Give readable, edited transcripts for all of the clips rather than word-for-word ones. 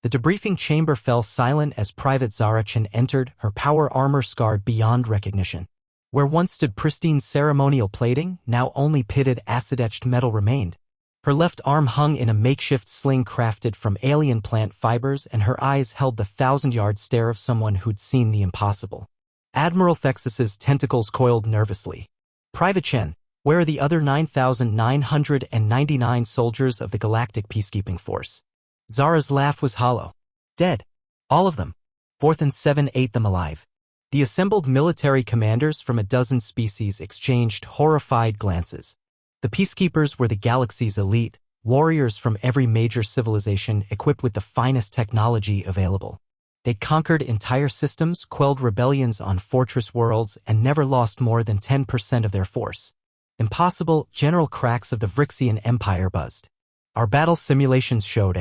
The debriefing chamber fell silent as Private Zara Chen entered, her power armor scarred beyond recognition. Where once stood pristine ceremonial plating, now only pitted acid-etched metal remained. Her left arm hung in a makeshift sling crafted from alien plant fibers, and her eyes held the 1,000-yard stare of someone who'd seen the impossible. Admiral Thexus's tentacles coiled nervously. Private Chen, where are the other 9,999 soldiers of the Galactic Peacekeeping Force? Zara's laugh was hollow. Dead. All of them. 4th and 7 ate them alive. The assembled military commanders from a dozen species exchanged horrified glances. The peacekeepers were the galaxy's elite, warriors from every major civilization equipped with the finest technology available. They conquered entire systems, quelled rebellions on fortress worlds, and never lost more than 10% of their force. Impossible, general cracks of the Vrixian Empire buzzed. Our battle simulations showed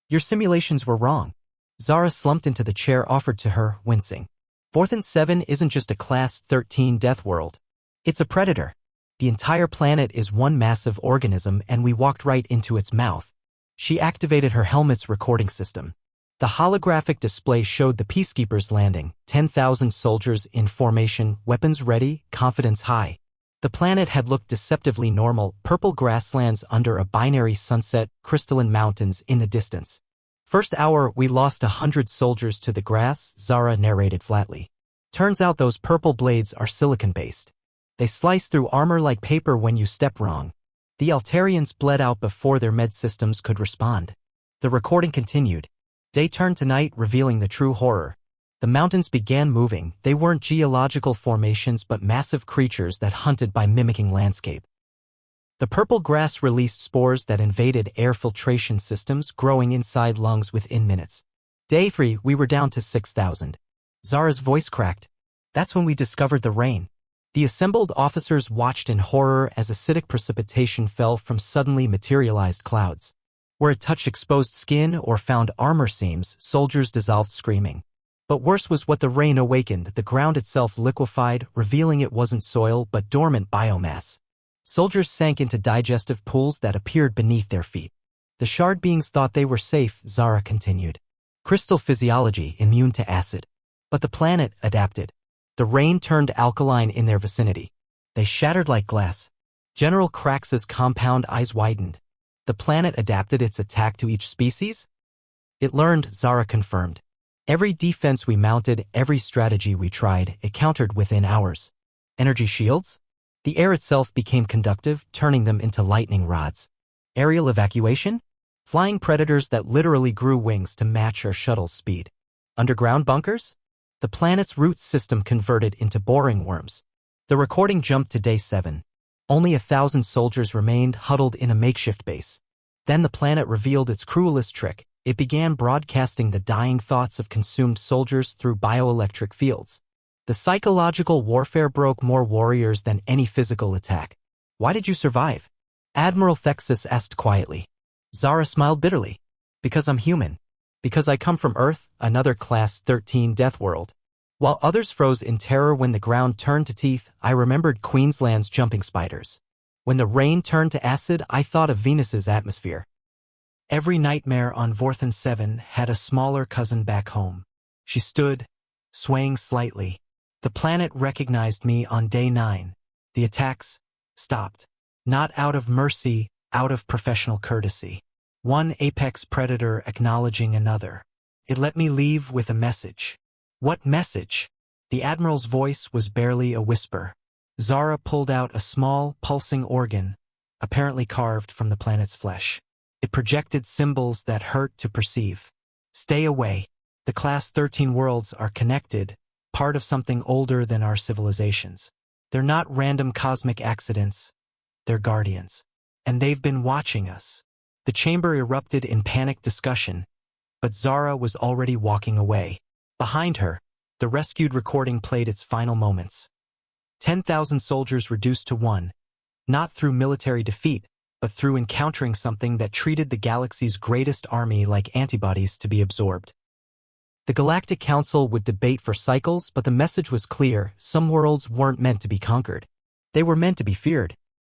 Your simulations were wrong. Zara slumped into the chair offered to her, wincing. 4th and 7 isn't just a Class 13 Deathworld. It's a predator. The entire planet is one massive organism, and we walked right into its mouth. She activated her helmet's recording system. The holographic display showed the peacekeepers landing, 10,000 soldiers in formation, weapons ready, confidence high. The planet had looked deceptively normal, purple grasslands under a binary sunset, crystalline mountains in the distance. First hour, we lost 100 soldiers to the grass, Zara narrated flatly. Turns out those purple blades are silicon-based. They slice through armor like paper when you step wrong. The Altarians bled out before their med systems could respond. The recording continued. Day turned to night, revealing the true horror. The mountains began moving. They weren't geological formations but massive creatures that hunted by mimicking landscape. The purple grass released spores that invaded air filtration systems, growing inside lungs within minutes. Day 3, we were down to 6,000. Zara's voice cracked. That's when we discovered the rain. The assembled officers watched in horror as acidic precipitation fell from suddenly materialized clouds. Where it touched exposed skin or found armor seams, soldiers dissolved screaming. But worse was what the rain awakened. The ground itself liquefied, revealing it wasn't soil but dormant biomass. Soldiers sank into digestive pools that appeared beneath their feet. The shard beings thought they were safe, Zara continued. Crystal physiology, immune to acid. But the planet adapted. The rain turned alkaline in their vicinity. They shattered like glass. General Krax's compound eyes widened. The planet adapted its attack to each species? It learned, Zara confirmed. Every defense we mounted, every strategy we tried, it countered within hours. Energy shields? The air itself became conductive, turning them into lightning rods. Aerial evacuation? Flying predators that literally grew wings to match our shuttle's speed. Underground bunkers? The planet's root system converted into boring worms. The recording jumped to day 7. Only 1,000 soldiers remained huddled in a makeshift base. Then the planet revealed its cruelest trick. It began broadcasting the dying thoughts of consumed soldiers through bioelectric fields. The psychological warfare broke more warriors than any physical attack. Why did you survive? Admiral Thexus asked quietly. Zara smiled bitterly. Because I'm human. Because I come from Earth, another Class 13 Deathworld. While others froze in terror when the ground turned to teeth, I remembered Queensland's jumping spiders. When the rain turned to acid, I thought of Venus's atmosphere. Every nightmare on Vorthan 7 had a smaller cousin back home. She stood, swaying slightly. The planet recognized me on day 9. The attacks stopped. Not out of mercy, out of professional courtesy. One apex predator acknowledging another. It let me leave with a message. What message? The Admiral's voice was barely a whisper. Zara pulled out a small, pulsing organ, apparently carved from the planet's flesh. It projected symbols that hurt to perceive. Stay away. The Class 13 worlds are connected, part of something older than our civilizations. They're not random cosmic accidents. They're guardians. And they've been watching us. The chamber erupted in panicked discussion, but Zara was already walking away. Behind her, the rescued recording played its final moments. 10,000 soldiers reduced to 1, not through military defeat, but through encountering something that treated the galaxy's greatest army like antibodies to be absorbed. The Galactic Council would debate for cycles, but the message was clear: some worlds weren't meant to be conquered. They were meant to be feared.